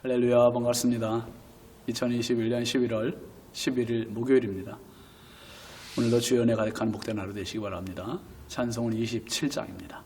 할렐루야, 반갑습니다. 2021년 11월 11일 목요일입니다. 오늘도 주의 은혜 가득한 복된 하루 되시기 바랍니다. 찬송은 27장입니다.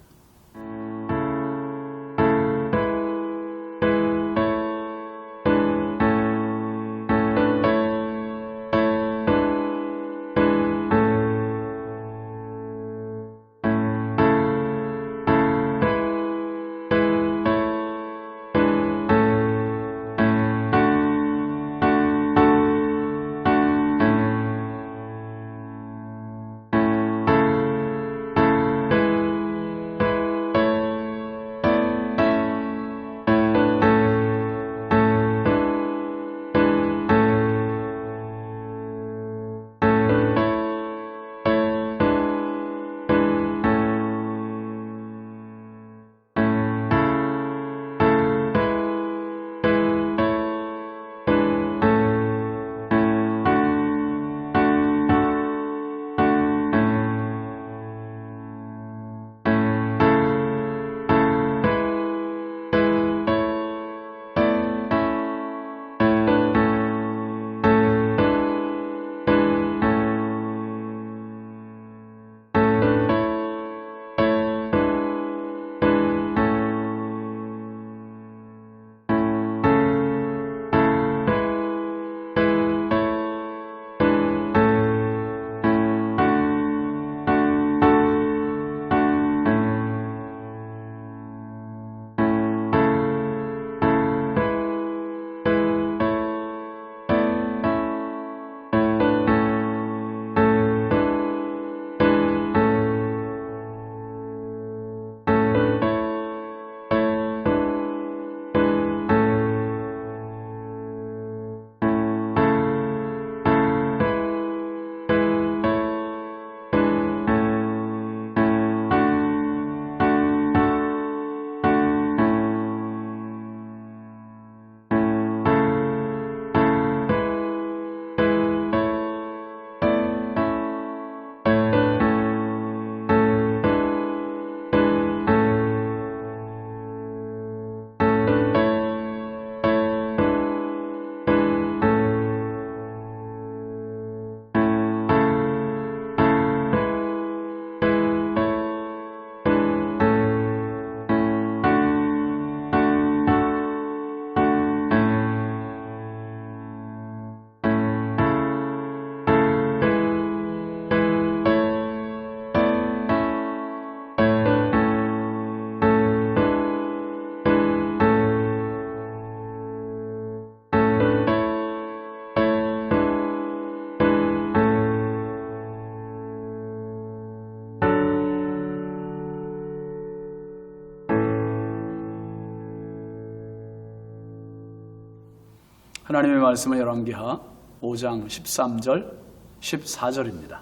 하나님의 말씀은 열왕기하 5장 13절 14절입니다.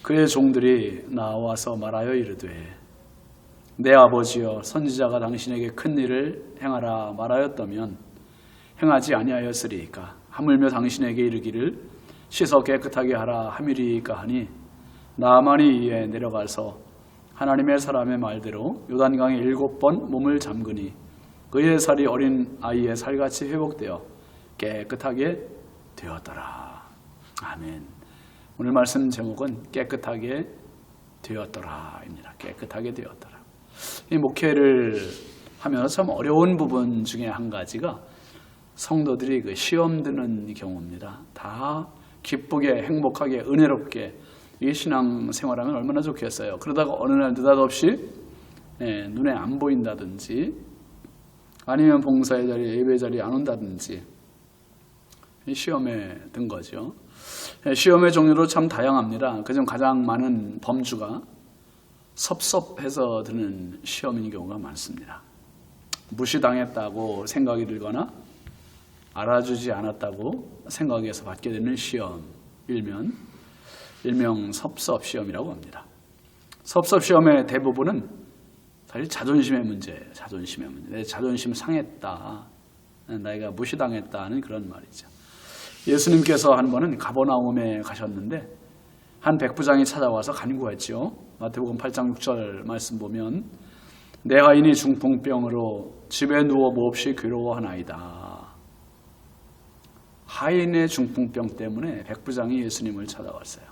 그의 종들이 나와서 말하여 이르되 내 아버지여 선지자가 당신에게 큰 일을 행하라 말하였다면 행하지 아니하였으리이까 하물며 당신에게 이르기를 씻어 깨끗하게 하라 함이리이까 하니 나아만이 이에 내려가서 하나님의 사람의 말대로 요단강에 7번 몸을 잠그니 그의 살이 어린 아이의 살같이 회복되어 깨끗하게 되었더라. 아멘. 오늘 말씀 제목은 깨끗하게 되었더라입니다. 깨끗하게 되었더라. 이 목회를 하면서 참 어려운 부분 중에 한 가지가 성도들이 그 시험 드는 경우입니다. 다 기쁘게 행복하게 은혜롭게 이 신앙 생활하면 얼마나 좋겠어요. 그러다가 어느 날 느닷없이 눈에 안 보인다든지 아니면 봉사의 자리에 예배 자리에 안 온다든지 시험에 든 거죠. 시험의 종류도 참 다양합니다. 그중 가장 많은 범주가 섭섭해서 드는 시험인 경우가 많습니다. 무시당했다고 생각이 들거나 알아주지 않았다고 생각해서 받게 되는 시험, 일명 섭섭시험이라고 합니다. 섭섭시험의 대부분은 사실 자존심의 문제. 내 자존심 상했다, 내가 무시당했다는 그런 말이죠. 예수님께서 한 번은 가버나움에 가셨는데 한 백부장이 찾아와서 간구했죠. 마태복음 8장 6절 말씀 보면 내 하인이 중풍병으로 집에 누워 몹시 괴로워하나이다. 하인의 중풍병 때문에 백부장이 예수님을 찾아왔어요.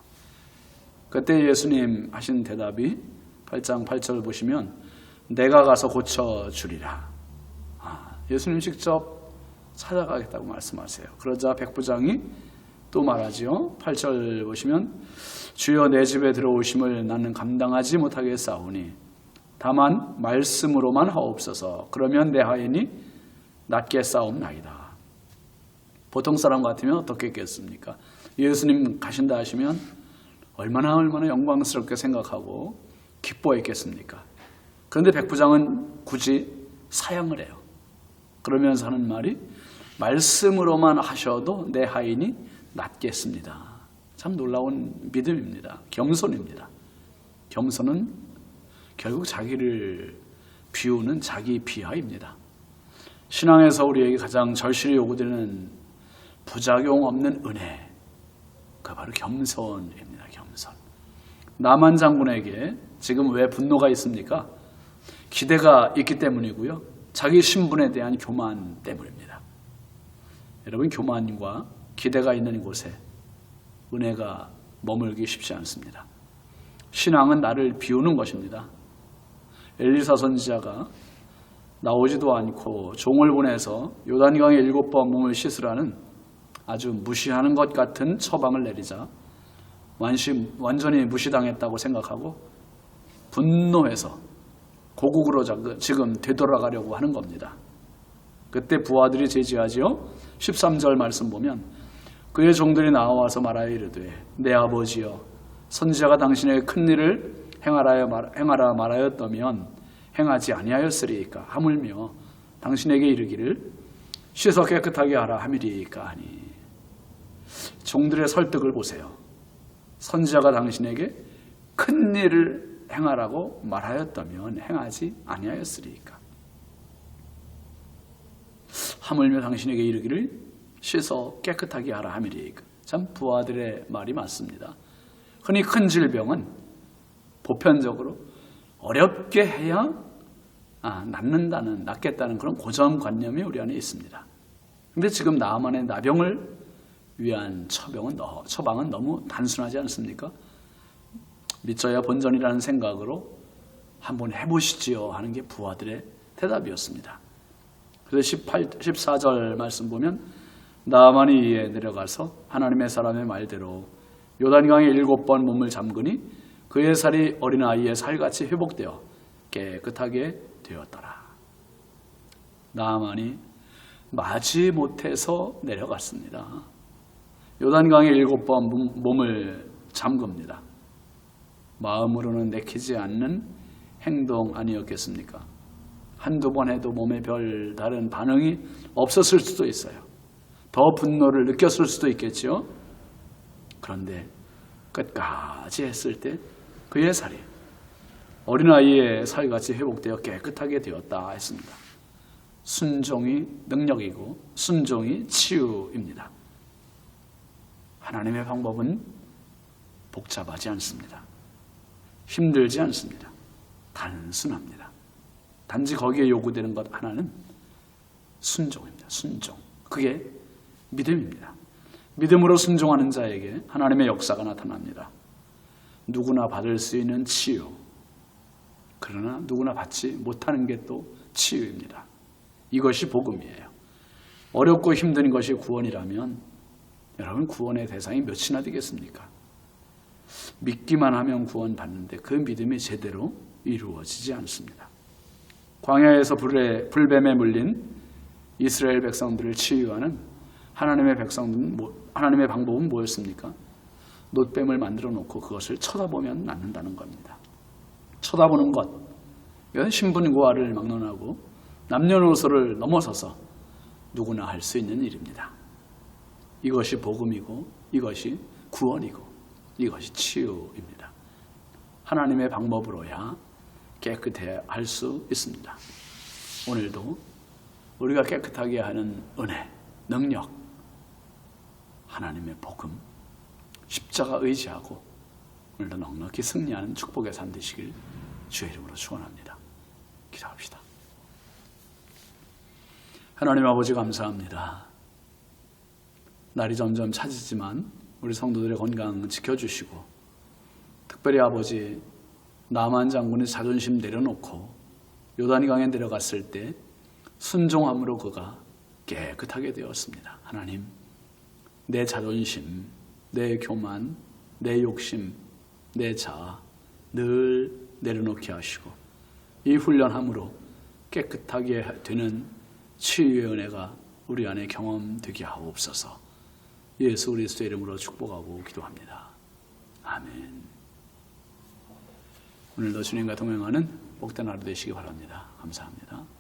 그때 예수님 하신 대답이 8장 8절 보시면 내가 가서 고쳐주리라. 예수님 직접 찾아가겠다고 말씀하세요. 그러자 백부장이 또 말하지요. 8절 보시면 주여 내 집에 들어오심을 나는 감당하지 못하겠사오니 다만 말씀으로만 하옵소서. 그러면 내 하인이 낫게 싸움나이다. 보통 사람 같으면 어떻게 했겠습니까? 예수님 가신다 하시면 얼마나 영광스럽게 생각하고 기뻐했겠습니까? 그런데 백부장은 굳이 사양을 해요. 그러면서 하는 말이 말씀으로만 하셔도 내 하인이 낫겠습니다. 참 놀라운 믿음입니다. 겸손입니다. 겸손은 결국 자기를 비우는 자기 비하입니다. 신앙에서 우리에게 가장 절실히 요구되는 부작용 없는 은혜, 그 바로 겸손입니다. 겸손. 나만 장군에게 지금 왜 분노가 있습니까? 기대가 있기 때문이고요. 자기 신분에 대한 교만 때문입니다. 여러분, 교만과 기대가 있는 곳에 은혜가 머물기 쉽지 않습니다. 신앙은 나를 비우는 것입니다. 엘리사 선지자가 나오지도 않고 종을 보내서 요단강에 7번 몸을 씻으라는 아주 무시하는 것 같은 처방을 내리자 완전히 무시당했다고 생각하고 분노해서 고국으로 지금 되돌아가려고 하는 겁니다. 그때 부하들이 제지하지요. 13절 말씀 보면 그의 종들이 나와서 말하여 이르되 내 아버지여 선지자가 당신에게 큰 일을 행하라 말하였다면 행하지 아니하였으리이까 하물며 당신에게 이르기를 씻어 깨끗하게 하라 함이리이까 하니. 종들의 설득을 보세요. 선지자가 당신에게 큰 일을 행하라고 말하였다면 행하지 아니하였으리이까. 하물며 당신에게 이르기를 씻어 깨끗하게 하라 함이리이까. 참 부하들의 말이 맞습니다. 흔히 큰 질병은 보편적으로 어렵게 해야 낫겠다는 그런 고정관념이 우리 안에 있습니다. 그런데 지금 나만의 나병을 위한 처방은 너무 단순하지 않습니까? 믿져야 본전이라는 생각으로 한번 해보시지요 하는 게 부하들의 대답이었습니다. 그래서 14절 말씀 보면 나만이 이에 내려가서 하나님의 사람의 말대로 요단강에 7번 몸을 잠그니 그의 살이 어린아이의 살같이 회복되어 깨끗하게 되었더라. 나만이 마지 못해서 내려갔습니다. 요단강에 7번 몸을 잠깁니다. 마음으로는 내키지 않는 행동 아니었겠습니까? 한두 번 해도 몸에 별 다른 반응이 없었을 수도 있어요. 더 분노를 느꼈을 수도 있겠죠. 그런데 끝까지 했을 때 그의 살이 어린아이의 살같이 회복되어 깨끗하게 되었다 했습니다. 순종이 능력이고 순종이 치유입니다. 하나님의 방법은 복잡하지 않습니다. 힘들지 않습니다. 단순합니다. 단지 거기에 요구되는 것 하나는 순종입니다. 순종. 그게 믿음입니다. 믿음으로 순종하는 자에게 하나님의 역사가 나타납니다. 누구나 받을 수 있는 치유. 그러나 누구나 받지 못하는 게 또 치유입니다. 이것이 복음이에요. 어렵고 힘든 것이 구원이라면 여러분 구원의 대상이 몇이나 되겠습니까? 믿기만 하면 구원받는데 그 믿음이 제대로 이루어지지 않습니다. 광야에서 불뱀에 물린 이스라엘 백성들을 치유하는 하나님의 방법은 뭐였습니까? 놋뱀을 만들어 놓고 그것을 쳐다보면 낫는다는 겁니다. 쳐다보는 것, 이건 신분과를 막론하고 남녀노소를 넘어서서 누구나 할 수 있는 일입니다. 이것이 복음이고 이것이 구원이고 이것이 치유입니다. 하나님의 방법으로야 깨끗해 할 수 있습니다. 오늘도 우리가 깨끗하게 하는 은혜, 능력, 하나님의 복음, 십자가 의지하고 오늘도 넉넉히 승리하는 축복의 삶 되시길 주의 이름으로 축원합니다. 기도합시다. 하나님 아버지 감사합니다. 날이 점점 차지지만 우리 성도들의 건강 지켜주시고, 특별히 아버지 나만 장군의 자존심 내려놓고 요단이 강에 내려갔을 때 순종함으로 그가 깨끗하게 되었습니다. 하나님, 내 자존심, 내 교만, 내 욕심, 내 자아 늘 내려놓게 하시고 이 훈련함으로 깨끗하게 되는 치유의 은혜가 우리 안에 경험되게 하옵소서. 예수 그리스도의 이름으로 축복하고 기도합니다. 아멘. 오늘도 주님과 동행하는 복된 하루 되시기 바랍니다. 감사합니다.